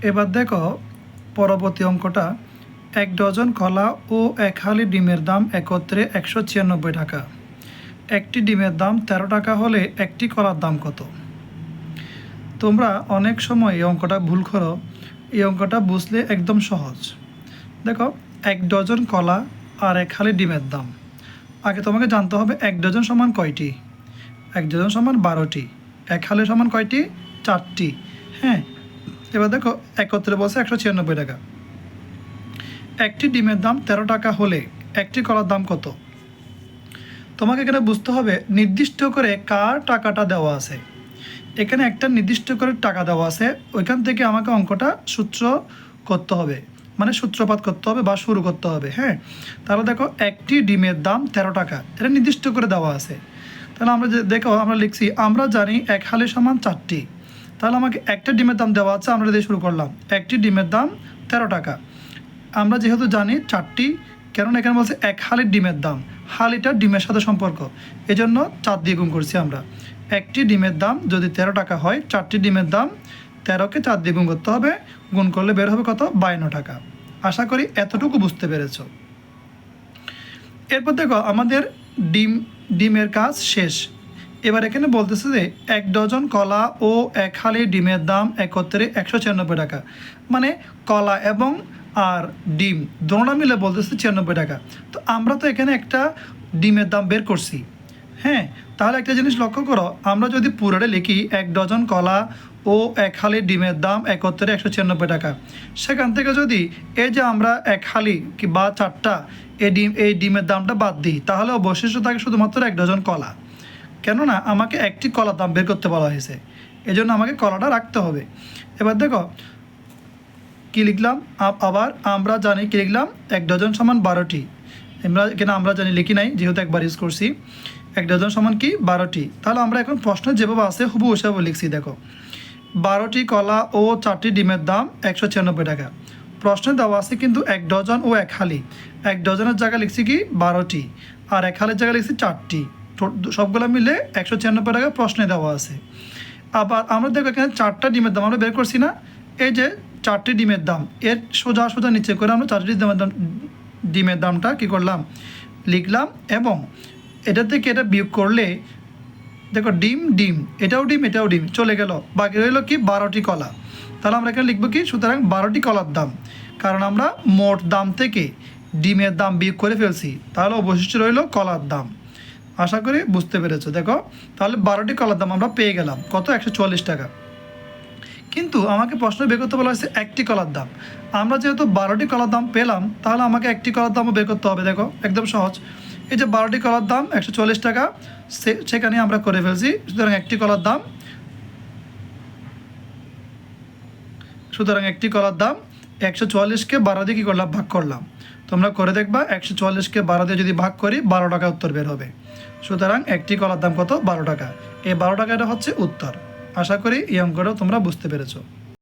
এবার দেখো পরবর্তী অঙ্কটা, 1 ডজন কলা ও 1 হালি ডিমের দাম একত্রে 196 টাকা। একটি ডিমের দাম 13 টাকা হলে একটি কলার দাম কত? তোমরা অনেক সময় এই অঙ্কটা ভুল করো। এই অঙ্কটা বুঝলে একদম সহজ। দেখো 1 ডজন কলা আর 1 হালি ডিমের দাম। আগে তোমাকে জানতে হবে 1 ডজন সমান কয়টি। 1 ডজন সমান 12টি। 1 হালি সমান কয়টি? 4টি। হ্যাঁ, এবার দেখো একত্রে বলছে 196 টাকা। একটি ডিমের দাম 13 টাকা হলে একটি কলার দাম কত? তোমাকে এখানে বুঝতে হবে নির্দিষ্ট করে কার টাকাটা দেওয়া আছে। এখানে একটা নির্দিষ্ট করে টাকা দেওয়া আছে, ওইখান থেকে আমাকে অঙ্কটা সূত্র করতে হবে, মানে সূত্রপাত করতে হবে বা শুরু করতে হবে। হ্যাঁ, তাহলে দেখো একটি ডিমের দাম 13 টাকা, এটা নির্দিষ্ট করে দেওয়া আছে। তাহলে আমরা যে দেখো আমরা লিখছি, আমরা জানি 1 হালি সমান 4টি। তাহলে আমাকে একটা ডিমের দাম দেওয়া আছে, আমরা দিয়ে শুরু করলাম। একটি ডিমের দাম 13 টাকা। আমরা যেহেতু জানি 4টি, কারণ এখানে বলছে 1 হালির ডিমের দাম, হালিটা ডিমের সাথে সম্পর্ক, এজন্য 4 দিয়ে গুণ করছি আমরা। একটি ডিমের দাম যদি 13 টাকা হয়, 4টি ডিমের দাম 13কে 4 দিয়ে গুণ করতে হবে, গুণ করলে বের হবে কত? 52 টাকা। আশা করি এতটুকু বুঝতে পেরেছ। এরপর দেখো আমাদের ডিমের কাজ শেষ। এবার এখানে বলতেছে যে 1 ডজন কলা ও 1 হালি ডিমের দাম একত্রে 196 টাকা, মানে কলা এবং আর ডিম দোনোটা মিলে বলতেছে 96 টাকা। তো আমরা তো এখানে একটা ডিমের দাম বের করছি। হ্যাঁ, তাহলে একটা জিনিস লক্ষ্য করো, আমরা যদি পুরোটা লিখি 1 ডজন কলা ও 1 হালি ডিমের দাম একত্রে 196 টাকা, সেখান থেকে যদি এই যে আমরা 1 হালি কি বা 4টা এই ডিমের দামটা বাদ দিই, তাহলে অবশিষ্ট থাকে শুধুমাত্র 1 ডজন কলা। কেননা আমাকে একটি কলার দাম বের করতে বলা হয়েছে, এজন্য আমাকে কলাটা রাখতে হবে। এবার দেখো কী লিখলাম, আবার আমরা জানি কী লিখলাম, 1 ডজন সমান 12টি। আমরা জানি লিখি নাই, যেহেতু একবার ইউজ করছি। 1 ডজন সমান কি? 12টি। তাহলে আমরা এখন প্রশ্ন যেভাবে আছে হুবহু হিসাবে লিখছি। দেখো 12টি কলা ও 4টি ডিমের দাম 196 টাকা। প্রশ্নে দেওয়া আছে কিন্তু 1 ডজন ও 1 হালি। 1 ডজনের জায়গায় লিখছি কি? 12টি, আর 1 হালির জায়গায় লিখছি 4টি। সবগুলো মিলে 196 টাকা প্রশ্নে দেওয়া আছে। আবার আমরা দেখো এখানে 4টা ডিমের দাম আমরা বের করছি না, এই যে 4টি ডিমের দাম, এর সোজা সোজা নিচে করে আমরা 4টি ডিমের দামটা কী করলাম? লিখলাম, এবং এটা থেকে এটা বিয়োগ করলে দেখো ডিম ডিম, এটাও ডিম এটাও ডিম চলে গেল, বাকি রইল কি? 12টি কলা। তাহলে আমরা এখানে লিখবো কি? সুতরাং 12টি কলার দাম, কারণ আমরা মোট দাম থেকে ডিমের দাম বিয়োগ করে ফেলছি, তাহলে অবশিষ্ট রইল কলার দাম। আশা করি বুঝতে পেরেছো। দেখো তাহলে 12টি কলার দাম আমরা পেয়ে গেলাম কত? 144 টাকা। কিন্তু আমাকে প্রশ্ন বের করতে বলা হয়েছে একটি কলার দাম। আমরা যেহেতু 12টি কলার দাম পেলাম, তাহলে আমাকে একটি কলার দামও বের করতে হবে। দেখো একদম সহজ, এই যে 12টি কলার দাম 144 টাকা, সেখানে আমরা করে ফেলছি। সুতরাং একটি কলার দাম 144কে 12 দিয়ে কী করলাম? ভাগ করলাম। তোমরা করে দেখবা 144কে 12 দিয়ে যদি ভাগ করি 12 টাকা উত্তর বের হবে। সুতরাং একটি কলার দাম কত? 12 টাকা। এই 12 টাকাটা হচ্ছে উত্তর। আশা করি এই অঙ্কটাও তোমরা বুঝতে পেরেছো।